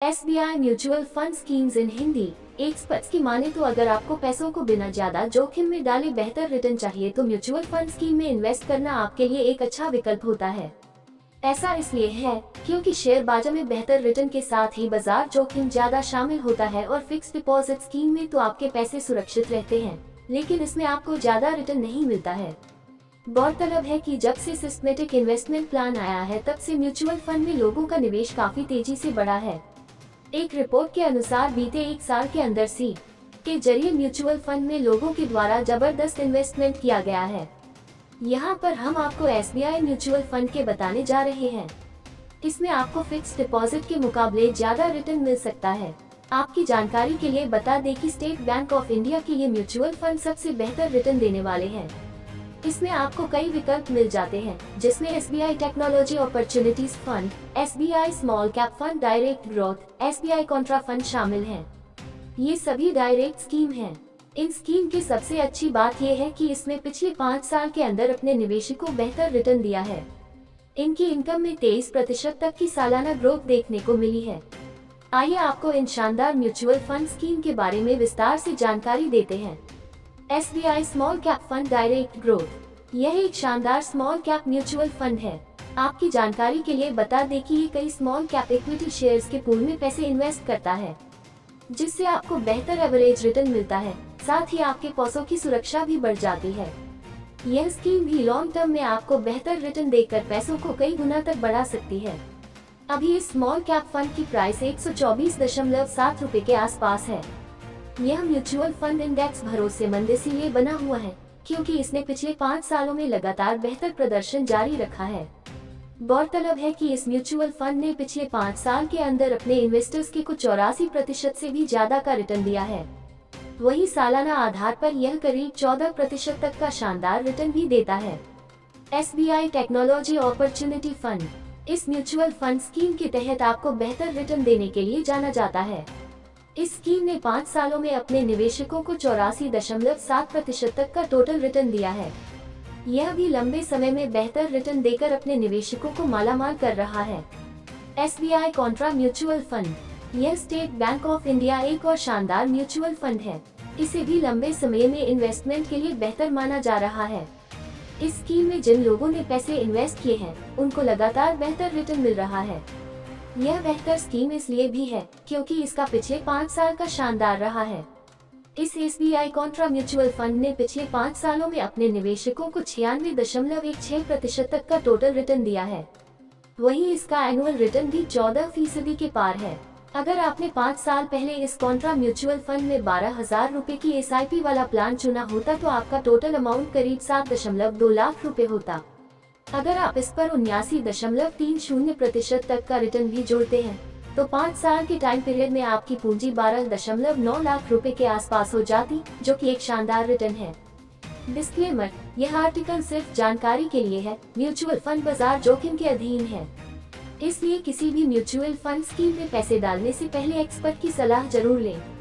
SBI mutual fund schemes in Hindi. Experts की माने तो अगर आपको पैसों को बिना ज्यादा जोखिम में डाले बेहतर रिटर्न चाहिए तो म्यूचुअल फंड स्कीम में इन्वेस्ट करना आपके लिए एक अच्छा विकल्प होता है। ऐसा इसलिए है क्योंकि शेयर बाजार में बेहतर रिटर्न के साथ ही बाजार जोखिम ज्यादा शामिल होता है और फिक्स डिपॉजिट स्कीम में तो आपके पैसे सुरक्षित रहते हैं, लेकिन इसमें आपको ज्यादा रिटर्न नहीं मिलता है। गौरतलब है कि जब से सिस्टमेटिक इन्वेस्टमेंट प्लान आया है तब से म्यूचुअल फंड में लोगों का निवेश काफी तेजी से बढ़ा है। एक रिपोर्ट के अनुसार बीते एक साल के अंदर सी के जरिए म्यूचुअल फंड में लोगों के द्वारा जबरदस्त इन्वेस्टमेंट किया गया है। यहाँ पर हम आपको SBI म्यूचुअल फंड के बताने जा रहे हैं। इसमें आपको फिक्स डिपॉजिट के मुकाबले ज्यादा रिटर्न मिल सकता है। आपकी जानकारी के लिए बता दें कि स्टेट बैंक ऑफ इंडिया के ये म्यूचुअल फंड सबसे बेहतर रिटर्न देने वाले हैं। इसमें आपको कई विकल्प मिल जाते हैं, जिसमें SBI technology opportunities fund, SBI small cap fund, direct growth, SBI Contra fund शामिल हैं। ये सभी डायरेक्ट स्कीम हैं। इन स्कीम की सबसे अच्छी बात यह है कि इसमें पिछले 5 साल के अंदर अपने निवेशकों को बेहतर रिटर्न दिया है। इनकी इनकम में 23% तक की सालाना ग्रोथ देखने को मिली है। आइए आपको इन शानदार म्यूचुअल फंड स्कीम के बारे में विस्तार से जानकारी देते हैं। SBI small cap fund direct growth, यह एक शानदार स्मॉल कैप म्यूचुअल फंड है। आपकी जानकारी के लिए बता दें कि ये कई स्मॉल कैप इक्विटी शेयर्स के पूल में पैसे इन्वेस्ट करता है, जिससे आपको बेहतर एवरेज रिटर्न मिलता है। साथ ही आपके पैसों की सुरक्षा भी बढ़ जाती है। यह स्कीम भी लॉन्ग टर्म में आपको बेहतर रिटर्न देकर पैसों को कई गुना तक बढ़ा सकती है। अभी इस स्मॉल कैप फंड की प्राइस 124.7 रुपए के आसपास है। यह म्यूचुअल फंड इंडेक्स भरोसेमंद इसलिए बना हुआ है क्योंकि इसने पिछले 5 सालों में लगातार बेहतर प्रदर्शन जारी रखा है। गौरतलब है कि इस म्यूचुअल फंड ने पिछले 5 साल के अंदर अपने इन्वेस्टर्स के कुछ 84% से भी ज्यादा का रिटर्न दिया है। वहीं सालाना आधार पर यह करीब 14% तक का शानदार रिटर्न भी देता है। SBI टेक्नोलॉजी अपॉर्चुनिटी फंड, इस म्यूचुअल फंड स्कीम के तहत आपको बेहतर रिटर्न देने के लिए जाना जाता है। इस स्कीम ने 5 सालों में अपने निवेशकों को 84.7% तक का टोटल रिटर्न दिया है। यह भी लंबे समय में बेहतर रिटर्न देकर अपने निवेशकों को मालामाल कर रहा है। SBI कॉन्ट्रा म्यूचुअल फंड, यह स्टेट बैंक ऑफ इंडिया एक और शानदार म्यूचुअल फंड है। इसे भी लंबे समय में इन्वेस्टमेंट के लिए बेहतर माना जा रहा है। इस स्कीम में जिन लोगों ने पैसे इन्वेस्ट किए हैं उनको लगातार बेहतर रिटर्न मिल रहा है। यह बेहतर स्कीम इसलिए भी है क्योंकि इसका पिछले 5 साल का शानदार रहा है। इस SBI कॉन्ट्रा म्यूचुअल फंड ने पिछले 5 सालों में अपने निवेशकों को 96.16% तक का टोटल रिटर्न दिया है। वहीं इसका एनुअल रिटर्न भी 14% के पार है। अगर आपने 5 साल पहले इस कॉन्ट्रा म्यूचुअल फंड में 12,000 रुपए की SIP वाला प्लान चुना होता तो आपका टोटल अमाउंट करीब 7.2 लाख रुपए होता। अगर आप इस पर 79.30% तक का रिटर्न भी जोड़ते हैं तो 5 साल के टाइम पीरियड में आपकी पूंजी 12.9 लाख रुपए के आसपास हो जाती, जो कि एक शानदार रिटर्न है। डिस्क्लेमर, यह आर्टिकल सिर्फ जानकारी के लिए है। म्यूचुअल फंड बाजार जोखिम के अधीन है, इसलिए किसी भी म्यूचुअल फंड स्कीम में पैसे डालने से पहले एक्सपर्ट की सलाह जरूर लें।